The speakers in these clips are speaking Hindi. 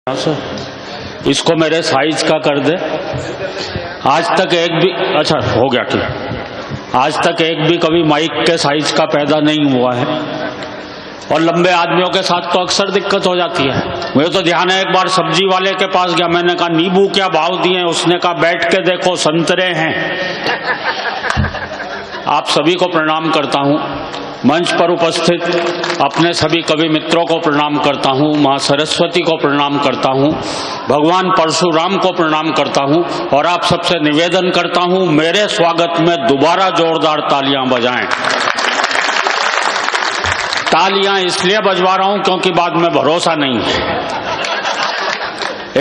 इसको मेरे साइज का कर दे। आज तक एक भी, अच्छा हो गया ठीक, आज तक एक भी कभी माइक के साइज का पैदा नहीं हुआ है और लंबे आदमियों के साथ तो अक्सर दिक्कत हो जाती है। मुझे तो ध्यान है, एक बार सब्जी वाले के पास गया, मैंने कहा नींबू क्या भाव दिए, उसने कहा बैठ के देखो संतरे हैं। आप सभी को प्रणाम करता हूं, मंच पर उपस्थित अपने सभी कवि मित्रों को प्रणाम करता हूं, मां सरस्वती को प्रणाम करता हूं, भगवान परशुराम को प्रणाम करता हूं और आप सबसे निवेदन करता हूं मेरे स्वागत में दोबारा जोरदार तालियां बजाएं। तालियां इसलिए बजवा रहा हूं क्योंकि बाद में भरोसा नहीं है।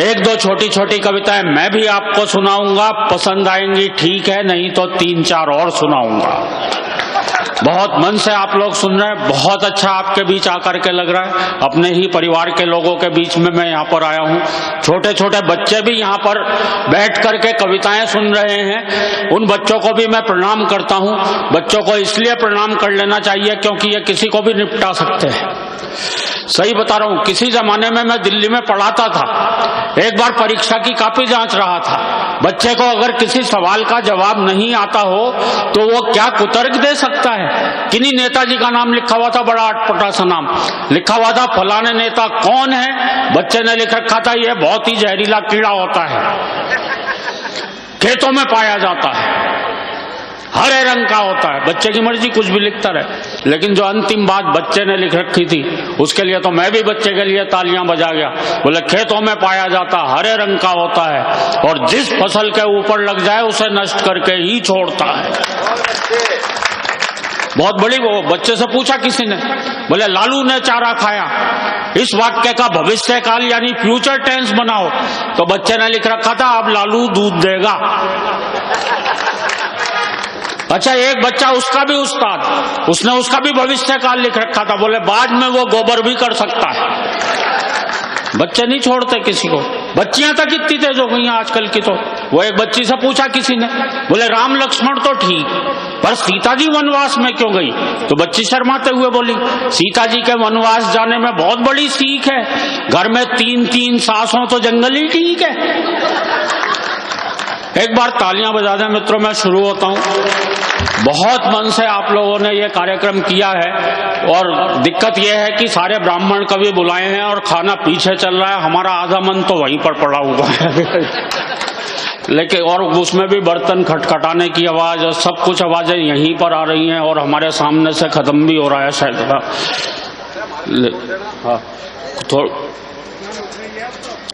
एक दो छोटी छोटी कविताएं मैं भी आपको सुनाऊंगा, पसंद आएंगी ठीक है, नहीं तो 3-4 और सुनाऊंगा। बहुत मन से आप लोग सुन रहे हैं, बहुत अच्छा आपके बीच आकर के लग रहा है। अपने ही परिवार के लोगों के बीच में मैं यहाँ पर आया हूँ। छोटे छोटे बच्चे भी यहाँ पर बैठ करके कविताएं सुन रहे हैं, उन बच्चों को भी मैं प्रणाम करता हूँ। बच्चों को इसलिए प्रणाम कर लेना चाहिए क्योंकि ये किसी को भी निपटा सकते हैं। सही बता रहा हूँ, किसी जमाने में मैं दिल्ली में पढ़ाता था। एक बार परीक्षा की कॉपी जांच रहा था। बच्चे को अगर किसी सवाल का जवाब नहीं आता हो तो वो क्या कुतर्क दे सकता है। किन्हीं नेताजी का नाम लिखा हुआ था, बड़ा अटपटा सा नाम लिखा हुआ था, फलाने नेता कौन है। बच्चे ने लिख रखा था ये बहुत ही जहरीला कीड़ा होता है, खेतों में पाया जाता है, हरे रंग का होता है। बच्चे की मर्जी, कुछ भी लिखता रहे, लेकिन जो अंतिम बात बच्चे ने लिख रखी थी उसके लिए तो मैं भी बच्चे के लिए तालियां बजा गया। बोले खेतों में पाया जाता, हरे रंग का होता है और जिस फसल के ऊपर लग जाए उसे नष्ट करके ही छोड़ता है। बहुत बड़ी वो बच्चे से पूछा किसी ने, बोले लालू ने चारा खाया, इस वाक्य का भविष्य काल यानी फ्यूचर टेंस बनाओ। तो बच्चे ने लिख रखा था अब लालू दूध देगा। अच्छा, एक बच्चा उसका भी उस्ताद, उसने उसका भी भविष्य काल लिख रखा था, बोले बाद में वो गोबर भी कर सकता है। बच्चे नहीं छोड़ते किसी को। बच्चियां तक इतनी तेज हो गई हैं आजकल की। तो वो एक बच्ची से पूछा किसी ने, बोले राम लक्ष्मण तो ठीक, पर सीता जी वनवास में क्यों गई। तो बच्ची शर्माते हुए बोली सीता जी के वनवास जाने में बहुत बड़ी सीख है, घर में 3-3 सास हो तो जंगल ही ठीक है। एक बार तालियां बजा दें मित्रों, मैं शुरू होता हूं। बहुत मन से आप लोगों ने ये कार्यक्रम किया है और दिक्कत यह है कि सारे ब्राह्मण कवि बुलाए हैं और खाना पीछे चल रहा है, हमारा आधा मन तो वहीं पर पड़ा हुआ है। लेकिन और उसमें भी बर्तन खटखटाने की आवाज और सब कुछ आवाजें यहीं पर आ रही हैं और हमारे सामने से खत्म भी हो रहा है शायद।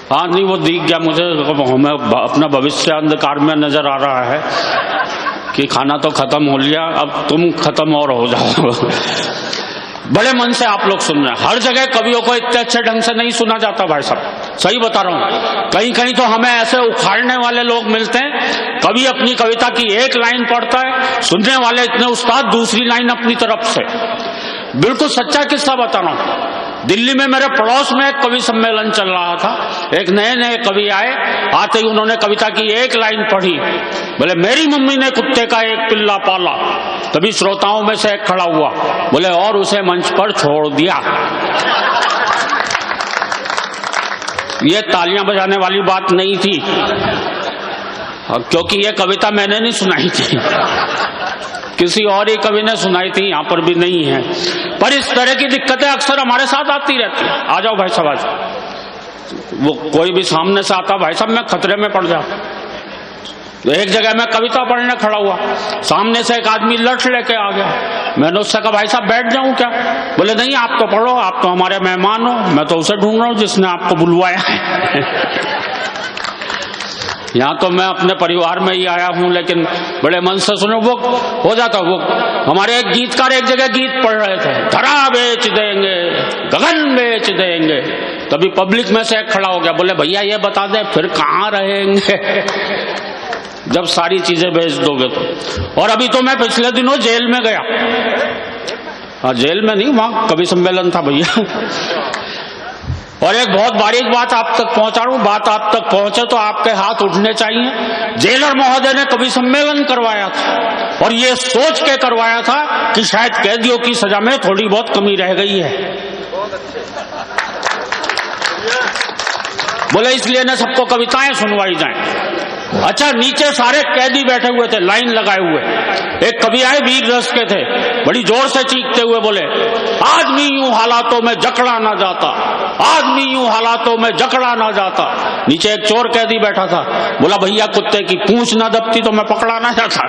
हाँ नहीं, वो दिख गया मुझे, हमें अपना भविष्य अंधकार में नजर आ रहा है कि खाना तो खत्म हो लिया, अब तुम खत्म और हो जाओ। बड़े मन से आप लोग सुन रहे हैं। हर जगह कवियों को इतने अच्छे ढंग से नहीं सुना जाता भाई साहब, सही बता रहा हूँ। कहीं कहीं तो हमें ऐसे उखाड़ने वाले लोग मिलते हैं, कवि अपनी कविता की एक लाइन पढ़ता है, सुनने वाले इतने उस्ताद दूसरी लाइन अपनी तरफ से। बिल्कुल सच्चा किस्सा बता रहा हूँ। दिल्ली में मेरे पड़ोस में एक कवि सम्मेलन चल रहा था। एक नए नए कवि आए, आते ही उन्होंने कविता की एक लाइन पढ़ी, बोले मेरी मम्मी ने कुत्ते का एक पिल्ला पाला। तभी श्रोताओं में से एक खड़ा हुआ, बोले और उसे मंच पर छोड़ दिया। ये तालियां बजाने वाली बात नहीं थी, क्योंकि ये कविता मैंने नहीं सुनाई थी, किसी और ही कवि ने सुनाई थी, यहाँ पर भी नहीं है। पर इस तरह की दिक्कतें अक्सर हमारे साथ आती रहती हैं। आ जाओ भाई साहब, आज वो कोई भी सामने से आता, भाई साहब मैं खतरे में पड़ जाऊं। तो एक जगह मैं कविता पढ़ने खड़ा हुआ, सामने से एक आदमी लठ लेके आ गया। मैंने उससे कहा भाई साहब बैठ जाऊं क्या। बोले नहीं आप तो पढ़ो, आप तो हमारे मेहमान हो, मैं तो उसे ढूंढ रहा हूं जिसने आपको बुलवाया है। यहाँ तो मैं अपने परिवार में ही आया हूँ, लेकिन बड़े मन से सुनो, वो हो जाता। वो हमारे एक गीतकार एक जगह गीत पढ़ रहे थे, धरा बेच देंगे, गगन बेच देंगे। तभी पब्लिक में से एक खड़ा हो गया, बोले भैया ये बता दे फिर कहाँ रहेंगे जब सारी चीजें बेच दोगे तो। और अभी तो मैं पिछले दिनों जेल में गया। हाँ जेल में नहीं, वहां कवि सम्मेलन था भैया। और एक बहुत बारीक बात आप तक पहुंचा रहा हूं, बात आप तक पहुंचे तो आपके हाथ उठने चाहिए। जेलर महोदय ने कवि सम्मेलन करवाया था और ये सोच के करवाया था कि शायद कैदियों की सजा में थोड़ी बहुत कमी रह गई है। बोले इसलिए न सबको कविताएं सुनवाई जाएं। अच्छा, नीचे सारे कैदी बैठे हुए थे लाइन लगाए हुए। एक कवि आए वीर रस के थे, बड़ी जोर से चीखते हुए बोले, आदमी यूं हालातों में जकड़ा ना जाता, आदमी यूं हालातों में जकड़ा ना जाता। नीचे एक चोर कैदी बैठा था, बोला भैया कुत्ते की पूंछ ना दबती तो मैं पकड़ा ना जाता।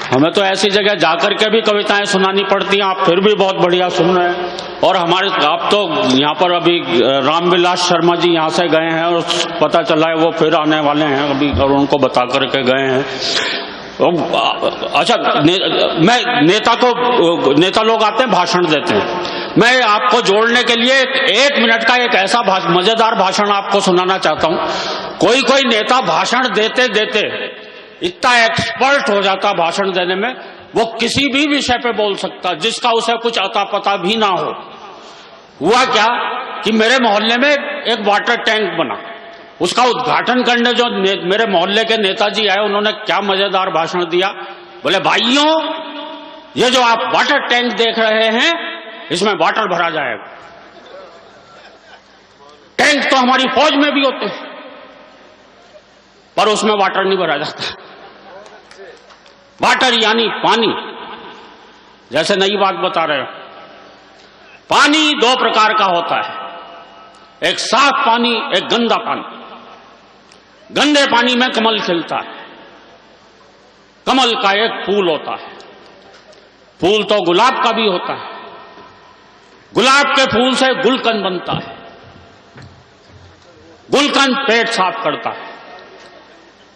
हमें तो ऐसी जगह जाकर के भी कविताएं सुनानी पड़ती हैं, आप फिर भी बहुत बढ़िया सुन रहे हैं। और हमारे आप तो यहाँ पर अभी रामविलास शर्मा जी यहाँ से गए हैं और पता चला है वो फिर आने वाले हैं अभी, और उनको बता करके गए हैं। अच्छा, नेता लोग आते हैं भाषण देते हैं। मैं आपको जोड़ने के लिए 1 मिनट का एक ऐसा मजेदार भाषण आपको सुनाना चाहता हूँ। कोई नेता भाषण देते देते इतना एक्सपर्ट हो जाता भाषण देने में, वो किसी भी विषय पे बोल सकता जिसका उसे कुछ अता पता भी ना हो। हुआ क्या कि मेरे मोहल्ले में एक वाटर टैंक बना, उसका उद्घाटन करने जो मेरे मोहल्ले के नेताजी आए, उन्होंने क्या मजेदार भाषण दिया। बोले भाइयों, ये जो आप वाटर टैंक देख रहे हैं इसमें वाटर भरा जाएगा। टैंक तो हमारी फौज में भी होते हैं पर उसमें वाटर नहीं भरा जाता। वाटर यानी पानी। जैसे नई बात बता रहे हो, पानी 2 प्रकार का होता है, एक साफ पानी, एक गंदा पानी। गंदे पानी में कमल खिलता है। कमल का एक फूल होता है, फूल तो गुलाब का भी होता है। गुलाब के फूल से गुलकंद बनता है। गुलकंद पेट साफ करता है।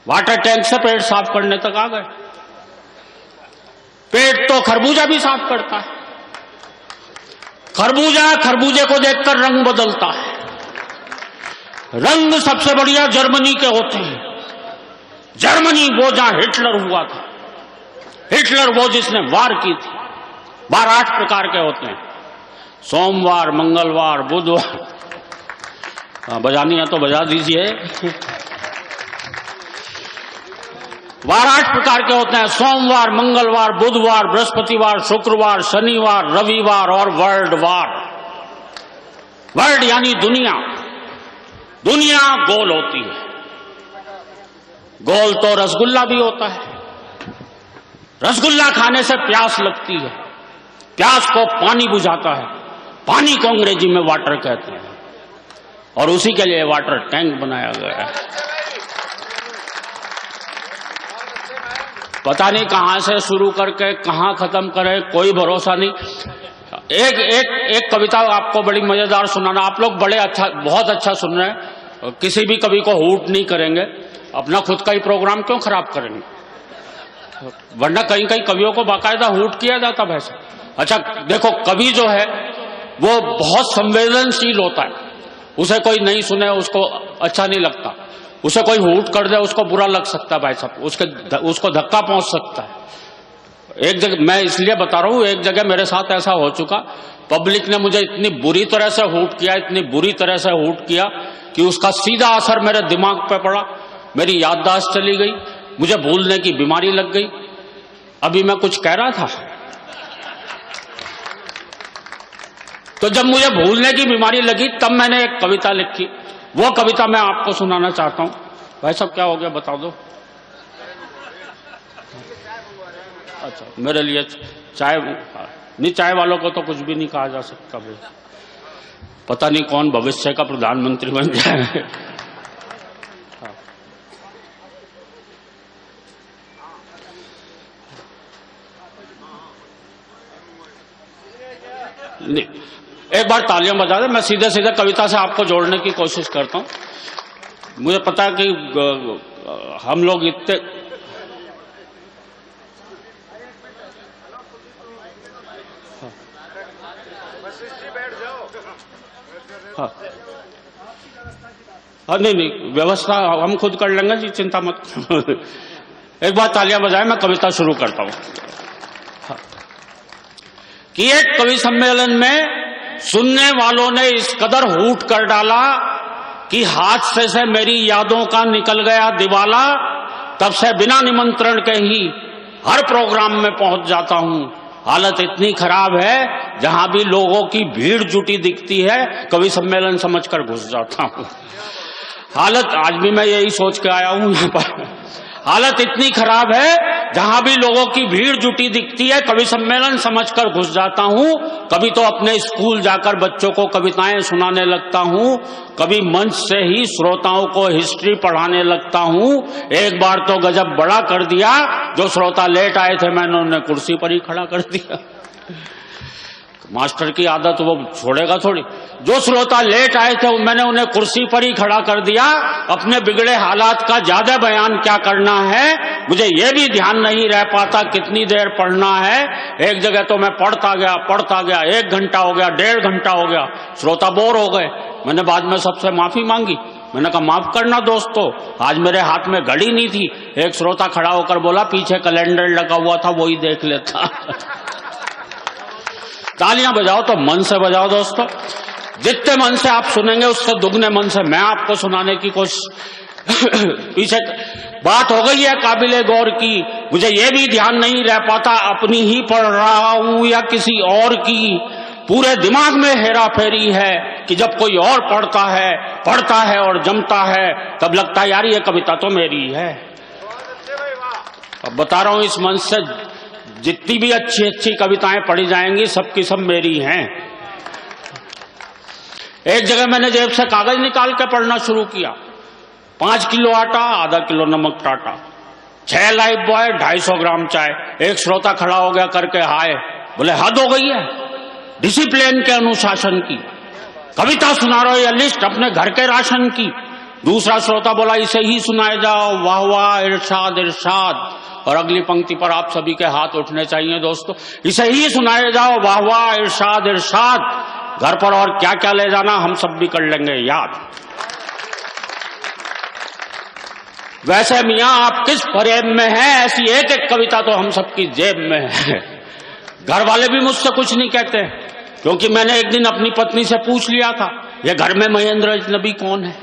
वाटर टैंक से पेट साफ करने तक आ गए। पेट तो खरबूजा भी साफ करता है। खरबूजा खरबूजे को देखकर रंग बदलता है। रंग सबसे बढ़िया जर्मनी के होते हैं। जर्मनी वो जहां हिटलर हुआ था। हिटलर वो जिसने वार की थी। वार 8 प्रकार के होते हैं, सोमवार, मंगलवार, बुधवार। बजानी है तो बजा दीजिए। वार 8 प्रकार के होते हैं, सोमवार, मंगलवार, बुधवार, बृहस्पतिवार, शुक्रवार, शनिवार, रविवार और वर्ल्ड वार। वर्ल्ड यानी दुनिया। दुनिया गोल होती है। गोल तो रसगुल्ला भी होता है। रसगुल्ला खाने से प्यास लगती है। प्यास को पानी बुझाता है। पानी को अंग्रेजी में वाटर कहते हैं और उसी के लिए वाटर टैंक बनाया गया है। पता नहीं कहां से शुरू करके कहां खत्म करे, कोई भरोसा नहीं। एक कविता आपको बड़ी मजेदार सुनाना। आप लोग बहुत अच्छा सुन रहे हैं। किसी भी कवि को हूट नहीं करेंगे, अपना खुद का ही प्रोग्राम क्यों खराब करेंगे, वरना कहीं कहीं कवियों को बाकायदा हूट किया जाता वैसे। अच्छा देखो, कवि जो है वो बहुत संवेदनशील होता है। उसे कोई नहीं सुने उसको अच्छा नहीं लगता, उसे कोई हूट कर दे उसको बुरा लग सकता है भाई साहब, उसको धक्का पहुंच सकता है। एक जगह मैं इसलिए बता रहा हूं, एक जगह मेरे साथ ऐसा हो चुका, पब्लिक ने मुझे इतनी बुरी तरह से हूट किया, इतनी बुरी तरह से हूट किया कि उसका सीधा असर मेरे दिमाग पे पड़ा। मेरी याददाश्त चली गई, मुझे भूलने की बीमारी लग गई। अभी मैं कुछ कह रहा था, तो जब मुझे भूलने की बीमारी लगी तब मैंने एक कविता लिखी। वो कविता मैं आपको सुनाना चाहता हूं। भाई साहब क्या हो गया बता दो। अच्छा, मेरे लिए चाय नहीं, चाय वालों को तो कुछ भी नहीं कहा जा सकता भाई। पता नहीं कौन भविष्य का प्रधानमंत्री बन जाए। नहीं, एक बार तालियां बजा दे। मैं सीधे सीधे कविता से आपको जोड़ने की कोशिश करता हूं। मुझे पता है कि हम लोग इतने हाँ नहीं, व्यवस्था हम खुद कर लेंगे जी, चिंता मत। एक बार तालियां बजाए, मैं कविता शुरू करता हूं। कि एक कवि सम्मेलन में सुनने वालों ने इस कदर हूट कर डाला कि हादसे से मेरी यादों का निकल गया दिवाला। तब से बिना निमंत्रण के ही हर प्रोग्राम में पहुंच जाता हूं, हालत इतनी खराब है, जहां भी लोगों की भीड़ जुटी दिखती है कवि सम्मेलन समझकर घुस जाता हूं। हालत आज भी मैं यही सोच के आया हूं यहाँ पर। हालत इतनी खराब है, जहां भी लोगों की भीड़ जुटी दिखती है कवि सम्मेलन समझकर घुस जाता हूं। कभी तो अपने स्कूल जाकर बच्चों को कविताएं सुनाने लगता हूं, कभी मंच से ही श्रोताओं को हिस्ट्री पढ़ाने लगता हूं। एक बार तो गजब बड़ा कर दिया, जो श्रोता लेट आए थे मैंने उन्हें कुर्सी पर ही खड़ा कर दिया। मास्टर की आदत वो छोड़ेगा थोड़ी। जो श्रोता लेट आए थे मैंने उन्हें कुर्सी पर ही खड़ा कर दिया। अपने बिगड़े हालात का ज्यादा बयान क्या करना है, मुझे ये भी ध्यान नहीं रह पाता कितनी देर पढ़ना है। एक जगह तो मैं पढ़ता गया 1 घंटा हो गया, 1.5 घंटा हो गया, श्रोता बोर हो गए। मैंने बाद में सबसे माफी मांगी। मैंने कहा माफ करना दोस्तों, आज मेरे हाथ में घड़ी नहीं थी। एक श्रोता खड़ा होकर बोला पीछे कैलेंडर लगा हुआ था, वही देख लेता। तालियां बजाओ तो मन से बजाओ दोस्तों। जितने मन से आप सुनेंगे उससे दुगने मन से मैं आपको सुनाने की कोशिश। पीछे बात हो गई है काबिले गौर की, मुझे ये भी ध्यान नहीं रह पाता अपनी ही पढ़ रहा हूं या किसी और की। पूरे दिमाग में हेरा फेरी है कि जब कोई और पढ़ता है और जमता है तब लगता है यार ये कविता तो मेरी है। अब बता रहा हूं इस मंच से जितनी भी अच्छी अच्छी कविताएं पढ़ी जाएंगी सबकी सब मेरी हैं। एक जगह मैंने जेब से कागज निकाल के पढ़ना शुरू किया। 5 किलो आटा, आधा किलो नमक टाटा, 6 लाइफ बॉय, 250 ग्राम चाय। एक श्रोता खड़ा हो गया करके हाय, बोले हद हो गई है डिसिप्लिन के अनुशासन की, कविता सुना रहे हो या लिस्ट अपने घर के राशन की। दूसरा श्रोता बोला इसे ही सुनाए जाओ, वाह वाह इरशाद इरशाद। और अगली पंक्ति पर आप सभी के हाथ उठने चाहिए दोस्तों। इसे ही सुनाए जाओ, वाह वाह इरशाद इरशाद। घर पर और क्या क्या ले जाना हम सब भी कर लेंगे याद। वैसे मियां आप किस फरेब में हैं, ऐसी एक एक कविता तो हम सबकी जेब में है। घर वाले भी मुझसे कुछ नहीं कहते, क्योंकि मैंने एक दिन अपनी पत्नी से पूछ लिया था ये घर में महेंद्र अजनबी कौन है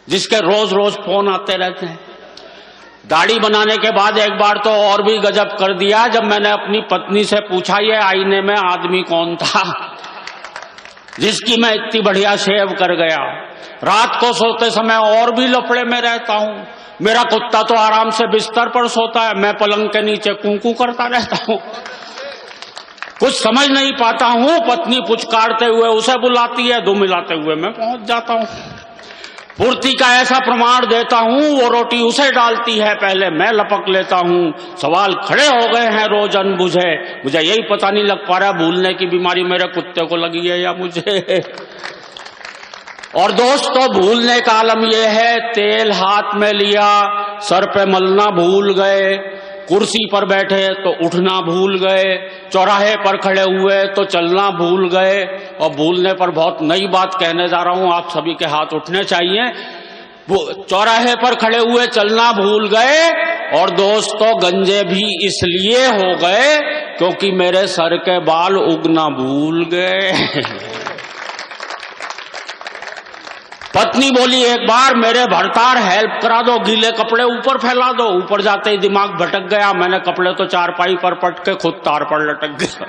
जिसके रोज रोज फोन आते रहते हैं। दाढ़ी बनाने के बाद एक बार तो और भी गजब कर दिया, जब मैंने अपनी पत्नी से पूछा ये आईने में आदमी कौन था जिसकी मैं इतनी बढ़िया शेव कर गया। रात को सोते समय और भी लफड़े में रहता हूं। मेरा कुत्ता तो आराम से बिस्तर पर सोता है, मैं पलंग के नीचे कूकू करता रहता हूं। कुछ समझ नहीं पाता हूं। पत्नी पुचकारते हुए उसे बुलाती है, दो मिलाते हुए मैं पहुंच जाता हूं। पूर्ति का ऐसा प्रमाण देता हूं, वो रोटी उसे डालती है, पहले मैं लपक लेता हूं। सवाल खड़े हो गए हैं रोज अनबुझे, मुझे यही पता नहीं लग पा रहा भूलने की बीमारी मेरे कुत्ते को लगी है या मुझे। और दोस्तों भूलने का आलम यह है, तेल हाथ में लिया सर पे मलना भूल गए, कुर्सी पर बैठे तो उठना भूल गए, चौराहे पर खड़े हुए तो चलना भूल गए। और भूलने पर बहुत नई बात कहने जा रहा हूं, आप सभी के हाथ उठने चाहिए। चौराहे पर खड़े हुए चलना भूल गए। और दोस्तों गंजे भी इसलिए हो गए क्योंकि मेरे सर के बाल उगना भूल गए। पत्नी बोली एक बार मेरे भरतार हेल्प करा दो, गीले कपड़े ऊपर फैला दो। ऊपर जाते ही दिमाग भटक गया, मैंने कपड़े तो चारपाई पर पट के खुद तार पर लटक गया।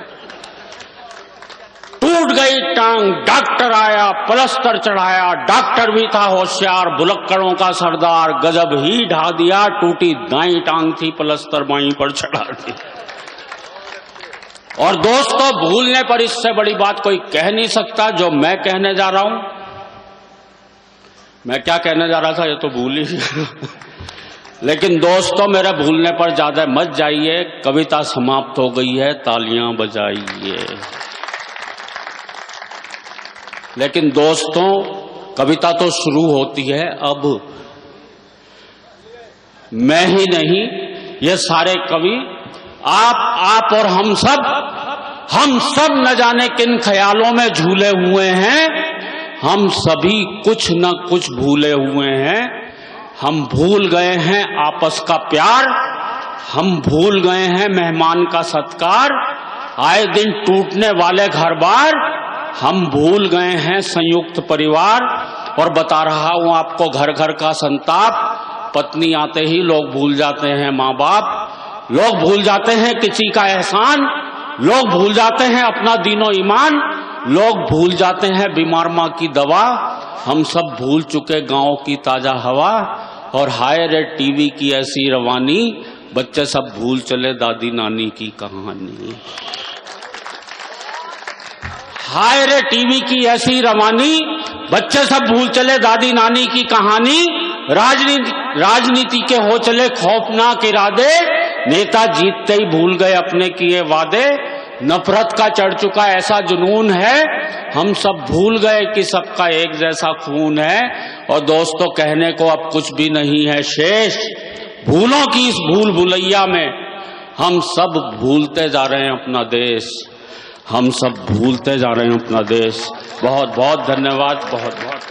टूट गई टांग, डॉक्टर आया, प्लास्टर चढ़ाया। डॉक्टर भी था होशियार, भुलक्कड़ों का सरदार, गजब ही ढा दिया। टूटी दाई टांग थी, प्लास्टर बाई पर चढ़ा दी। और दोस्तों भूलने पर इससे बड़ी बात कोई कह नहीं सकता जो मैं कहने जा रहा हूं। मैं क्या कहने जा रहा था ये तो भूल ही। लेकिन दोस्तों मेरे भूलने पर ज्यादा मत जाइए, कविता समाप्त हो गई है, तालियां बजाइए। लेकिन दोस्तों कविता तो शुरू होती है अब। मैं ही नहीं, ये सारे कवि, आप और हम सब न जाने किन ख्यालों में झूले हुए हैं। हम सभी कुछ न कुछ भूले हुए हैं। हम भूल गए हैं आपस का प्यार, हम भूल गए हैं मेहमान का सत्कार, आए दिन टूटने वाले घर बार, हम भूल गए हैं संयुक्त परिवार। और बता रहा हूं आपको घर घर का संताप, पत्नी आते ही लोग भूल जाते हैं माँ बाप, लोग भूल जाते हैं किसी का एहसान, लोग भूल जाते हैं अपना दीनो ईमान, लोग भूल जाते हैं बीमार माँ की दवा। हम सब भूल चुके गाँव की ताजा हवा, और हाय रे टीवी की ऐसी रवानी, बच्चे सब भूल चले दादी नानी की कहानी। हाय रे टीवी की ऐसी रवानी, बच्चे सब भूल चले दादी नानी की कहानी। राजनीति के हो चले खौफनाक इरादे, नेता जीतते ही भूल गए अपने किए वादे। नफरत का चढ़ चुका ऐसा जुनून है, हम सब भूल गए कि सबका एक जैसा खून है। और दोस्तों कहने को अब कुछ भी नहीं है शेष, भूलों की इस भूल भुलैया में हम सब भूलते जा रहे हैं अपना देश, हम सब भूलते जा रहे हैं अपना देश। बहुत बहुत धन्यवाद, बहुत बहुत।